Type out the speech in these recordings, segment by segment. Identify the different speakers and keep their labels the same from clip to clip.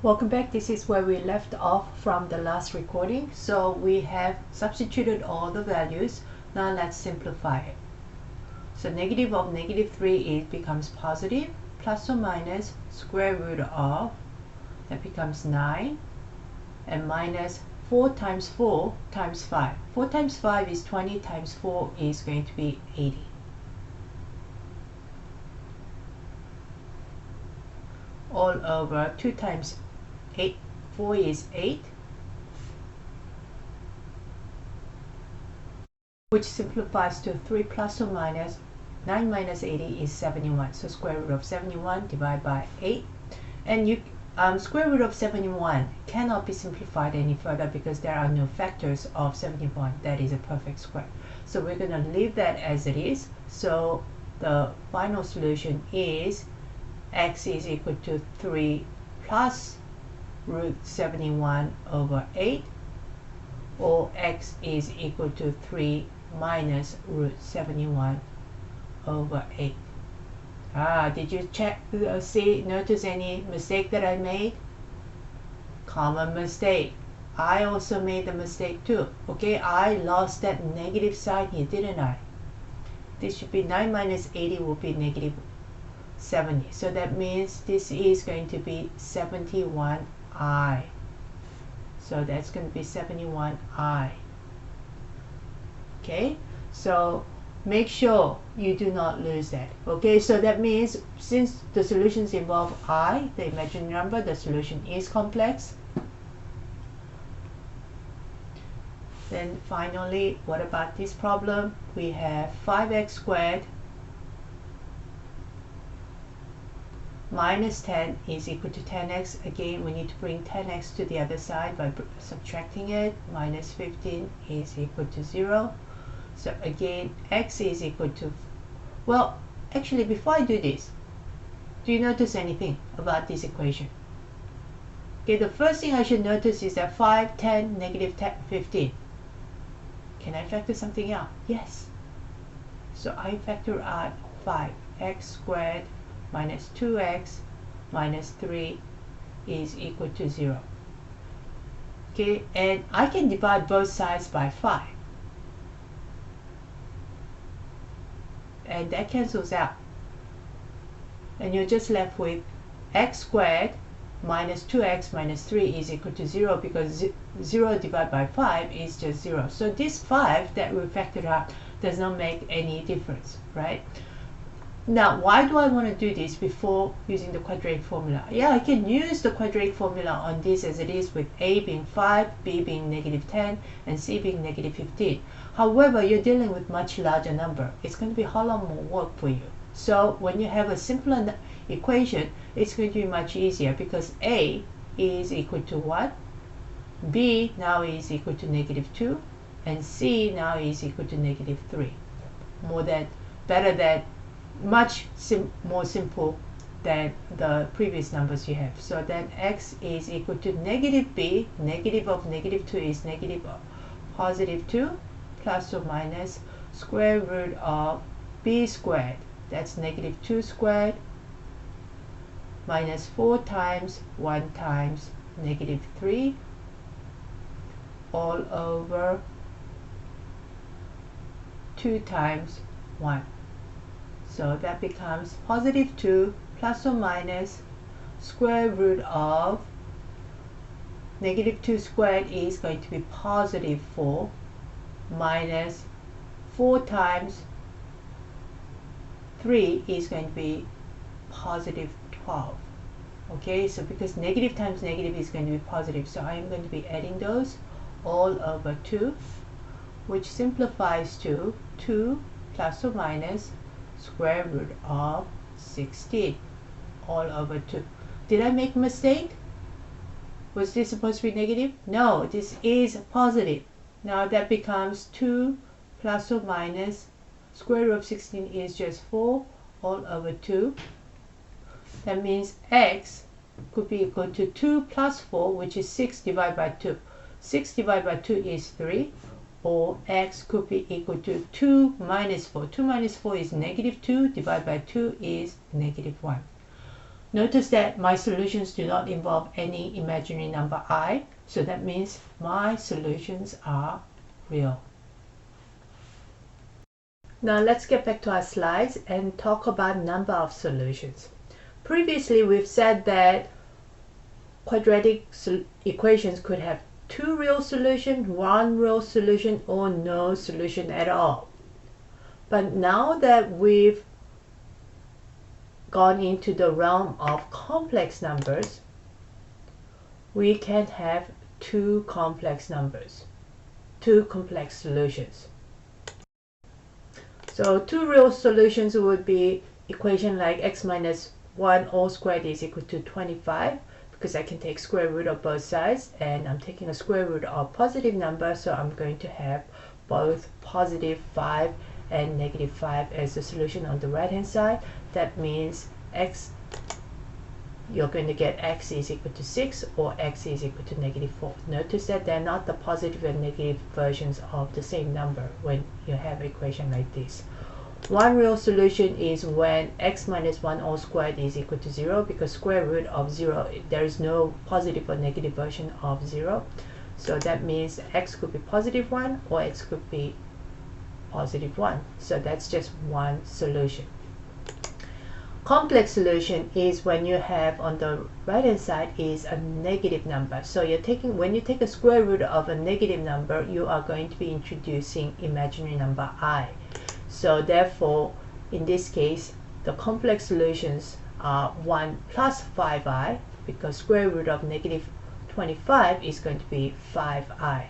Speaker 1: Welcome back. This is where we left off from the last recording. So we have substituted all the values. Now let's simplify it. So negative of negative 3 it becomes positive, plus or minus square root of, that becomes 9, and minus 4 times 4 times 5. 4 times 5 is 20 times 4 is going to be 80. All over 2 times 8, 4 is 8, which simplifies to 3 plus or minus 9 minus 80 is 71. So square root of 71 divided by 8, and you square root of 71 cannot be simplified any further because there are no factors of 71 that is a perfect square. So we're going to leave that as it is. So the final solution is x is equal to 3 plus root 71 over 8, or x is equal to 3 minus root 71 over 8. Did you check, notice any mistake that I made? Common mistake. I also made the mistake too. Okay, I lost that negative sign here, didn't I? This should be 9 minus 80 will be negative 70. So that means this is going to be 71i. So that's going to be 71i. Okay, so make sure you do not lose that. Okay, so that means since the solutions involve I, the imaginary number, the solution is complex. Then finally, what about this problem? We have 5x squared minus 10 is equal to 10x. Again, we need to bring 10x to the other side by subtracting it. Minus 15 is equal to 0. So again, x is equal to, well, actually before I do this, do you notice anything about this equation? Okay, the first thing I should notice is that 5, 10, negative 10, 15. Can I factor something out? Yes. So I factor out 5x squared minus 2x minus 3 is equal to 0. Okay, and I can divide both sides by 5. And that cancels out. And you're just left with x squared minus 2x minus 3 is equal to 0, because 0 divided by 5 is just 0. So this 5 that we factored out does not make any difference, right? Now, why do I want to do this before using the quadratic formula? Yeah, I can use the quadratic formula on this as it is, with a being 5, b being negative 10, and c being negative 15. However, you're dealing with much larger number. It's going to be a whole lot more work for you. So when you have a simpler equation, it's going to be much easier, because a is equal to what? B now is equal to negative 2, and c now is equal to negative 3. Better than, much more simple than the previous numbers you have. So then x is equal to negative b, negative of negative 2 is negative of positive 2, plus or minus square root of b squared, that's negative 2 squared, minus 4 times 1 times negative 3, all over 2 times 1. So that becomes positive 2 plus or minus square root of negative 2 squared is going to be positive 4, minus 4 times 3 is going to be positive 12. Okay, so because negative times negative is going to be positive, so I am going to be adding those all over 2, which simplifies to 2 plus or minus square root of 16 all over 2. Did I make a mistake? Was this supposed to be negative? No, this is positive. Now that becomes 2 plus or minus square root of 16 is just 4 all over 2. That means x could be equal to 2 plus 4, which is 6 divided by 2. 6 divided by 2 is 3. Or x could be equal to 2 minus 4. 2 minus 4 is negative 2, divided by 2 is negative 1. Notice that my solutions do not involve any imaginary number I, so that means my solutions are real. Now let's get back to our slides and talk about number of solutions. Previously we've said that quadratic equations could have two real solutions, one real solution, or no solution at all. But now that we've gone into the realm of complex numbers, we can have two complex numbers, two complex solutions. So two real solutions would be equation like x minus 1 all squared is equal to 25, because I can take square root of both sides, and I'm taking a square root of positive number, so I'm going to have both positive 5 and negative 5 as the solution on the right hand side. That means you're going to get x is equal to 6 or x is equal to negative 4. Notice that they're not the positive and negative versions of the same number when you have an equation like this. One real solution is when x minus 1 all squared is equal to 0, because square root of 0, there is no positive or negative version of 0. So that means x could be positive 1 or x could be positive 1. So that's just one solution. Complex solution is when you have on the right hand side is a negative number. So when you take a square root of a negative number, you are going to be introducing imaginary number I. So therefore, in this case, the complex solutions are 1 plus 5i, because square root of negative 25 is going to be 5i,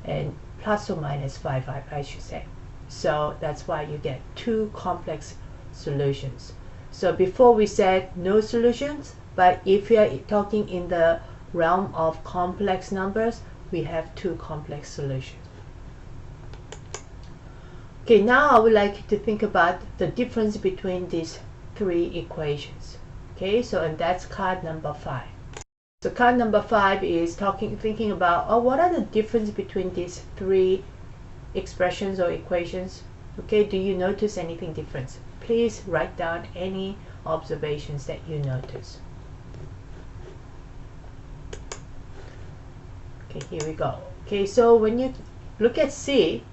Speaker 1: and plus or minus 5i, I should say. So that's why you get two complex solutions. So before we said no solutions, but if we are talking in the realm of complex numbers, we have two complex solutions. Okay, now I would like you to think about the difference between these three equations. Okay, so and that's card number 5. So card number 5 is thinking about what are the difference between these three expressions or equations. Okay, do you notice anything different? Please write down any observations that you notice. Okay, here we go. Okay, so when you look at C,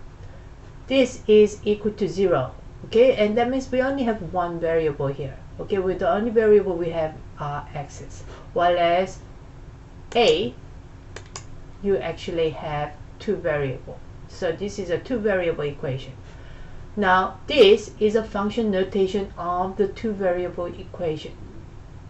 Speaker 1: this is equal to 0. Okay, and that means we only have one variable here. Okay, with the only variable we have are x's. While as A, you actually have two variables. So this is a two variable equation. Now this is a function notation of the two variable equation.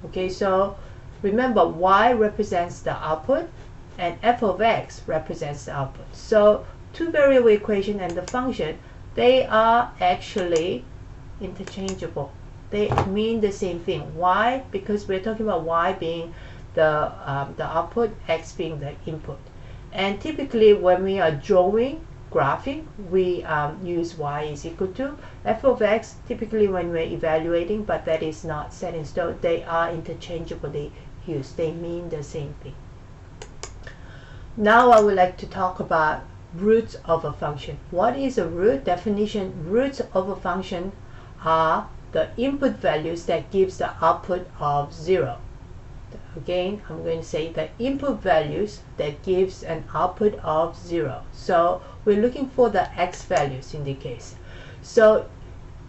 Speaker 1: Okay, so remember y represents the output and f of x represents the output. So two variable equation and the function, they are actually interchangeable. They mean the same thing. Why? Because we're talking about y being the output, x being the input. And typically when we are drawing, graphing, we use y is equal to f of x, typically when we're evaluating, but that is not set in stone. They are interchangeably used. They mean the same thing. Now I would like to talk about roots of a function. What is a root? Definition: roots of a function are the input values that gives the output of 0. Again, I'm going to say the input values that gives an output of 0. So we're looking for the x values in the case. So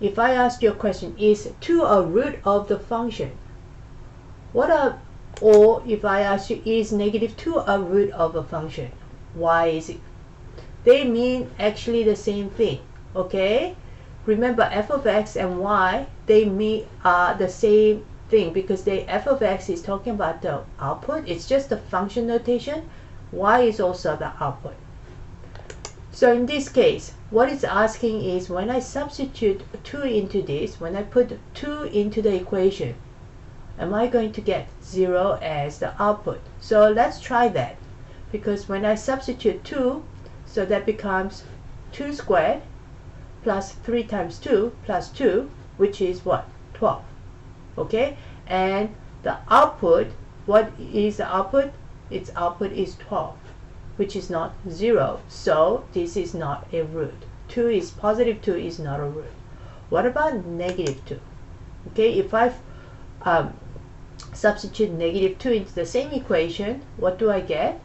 Speaker 1: if I ask you a question, is 2 a root of the function? Or if I ask you, is negative 2 a root of a function? Why is it? They mean actually the same thing. Okay? Remember, f of x and y, they are the same thing, because f of x is talking about the output. It's just the function notation. Y is also the output. So in this case, what it's asking is, when I substitute 2 into this, when I put 2 into the equation, am I going to get 0 as the output? So let's try that, because when I substitute 2, so that becomes 2 squared plus 3 times 2 plus 2, which is what? 12. Okay, and the output, what is the output? Its output is 12, which is not 0. So this is not a root. Positive 2 is not a root. What about negative 2? Okay, if I substitute negative 2 into the same equation, what do I get?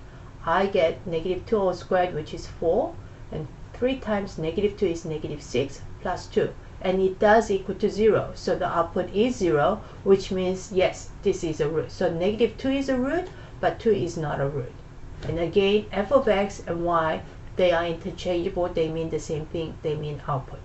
Speaker 1: I get negative 2 all squared, which is 4, and 3 times negative 2 is negative 6 plus 2. And it does equal to 0. So the output is 0, which means, yes, this is a root. So negative 2 is a root, but 2 is not a root. And again, f of x and y, they are interchangeable. They mean the same thing. They mean output.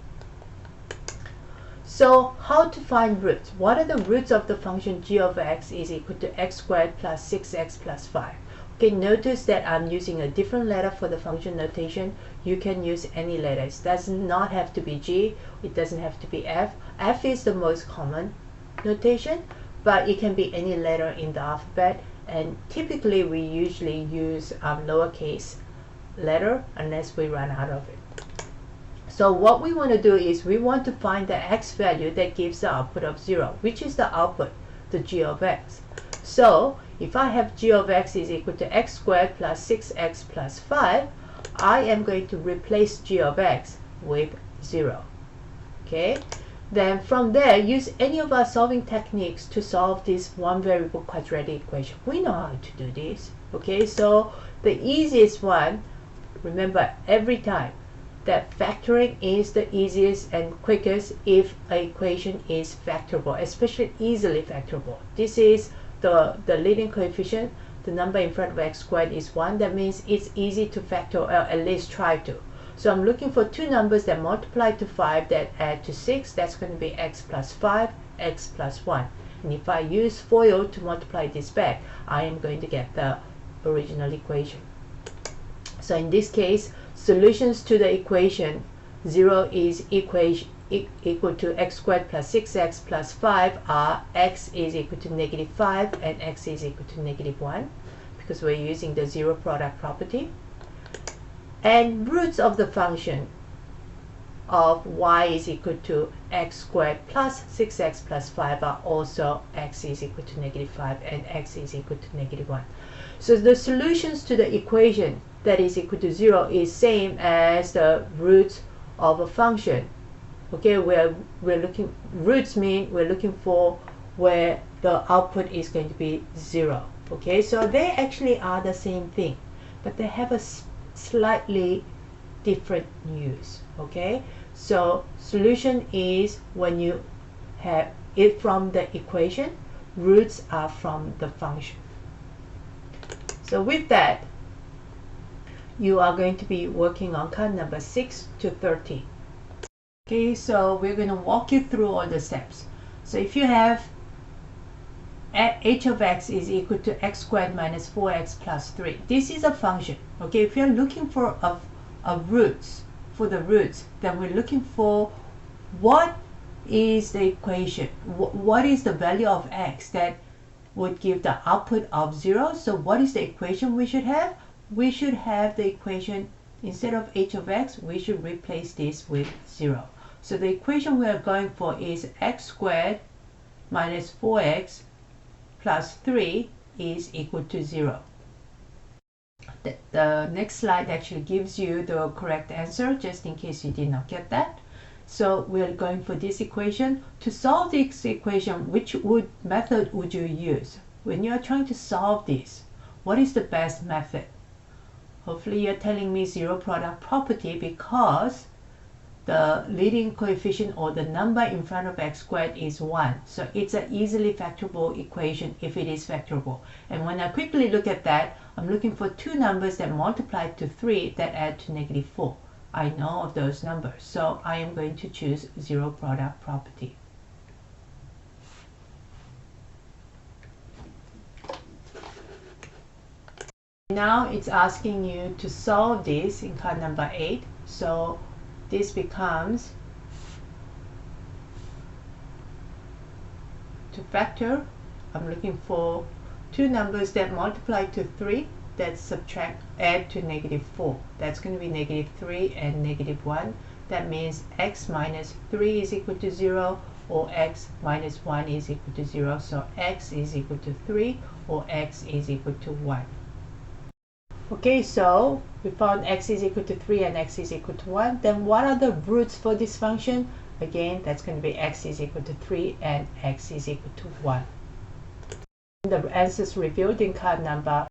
Speaker 1: So how to find roots? What are the roots of the function g of x is equal to x squared plus 6x plus 5? Okay, notice that I'm using a different letter for the function notation. You can use any letter. It does not have to be G. It doesn't have to be F. F is the most common notation, but it can be any letter in the alphabet. And typically, we usually use lowercase letter unless we run out of it. So what we want to do is we want to find the x value that gives the output of 0, which is the output, the g of x. So if I have g of x is equal to x squared plus 6x plus 5, I am going to replace g of x with 0. Okay? Then from there, use any of our solving techniques to solve this one variable quadratic equation. We know how to do this. Okay? So the easiest one, remember every time, that factoring is the easiest and quickest if an equation is factorable, especially easily factorable. This is the leading coefficient, the number in front of x squared is 1. That means it's easy to factor, or at least try to. So I'm looking for two numbers that multiply to 5 that add to 6. That's going to be x plus 5, x plus 1. And if I use FOIL to multiply this back, I am going to get the original equation. So in this case, solutions to the equation 0 is equal to x squared plus 6x plus 5 are x is equal to negative 5 and x is equal to negative 1, because we're using the zero product property. And roots of the function of y is equal to x squared plus 6x plus 5 are also x is equal to negative 5 and x is equal to negative 1. So the solutions to the equation that is equal to 0 is same as the roots of a function. Okay, we're looking, roots mean we're looking for where the output is going to be 0. Okay, so they actually are the same thing, but they have a slightly different use. Okay, so solution is when you have it from the equation, roots are from the function. So with that, you are going to be working on card number 6 to 13. Okay, so we're going to walk you through all the steps. So if you have h of x is equal to x squared minus 4x plus 3. This is a function. Okay, if you're looking for a roots, for the roots, then we're looking for what is the equation, what is the value of x that would give the output of 0. So what is the equation we should have? We should have the equation, instead of h of x, we should replace this with 0. So the equation we are going for is x squared minus 4x plus 3 is equal to 0. The next slide actually gives you the correct answer, just in case you did not get that. So we're going for this equation. To solve this equation, which method would you use? When you are trying to solve this, what is the best method? Hopefully you're telling me zero product property, because the leading coefficient or the number in front of x squared is 1. So it's an easily factorable equation if it is factorable. And when I quickly look at that, I'm looking for two numbers that multiply to 3 that add to negative 4. I know of those numbers, so I am going to choose zero product property. Now it's asking you to solve this in card number 8. So this becomes, to factor, I'm looking for two numbers that multiply to 3 that add to negative 4. That's going to be negative 3 and negative 1. That means x minus 3 is equal to 0, or x minus 1 is equal to 0. So x is equal to 3 or x is equal to 1. Okay, so we found x is equal to 3 and x is equal to 1. Then what are the roots for this function? Again, that's going to be x is equal to 3 and x is equal to 1. The answers revealed in card number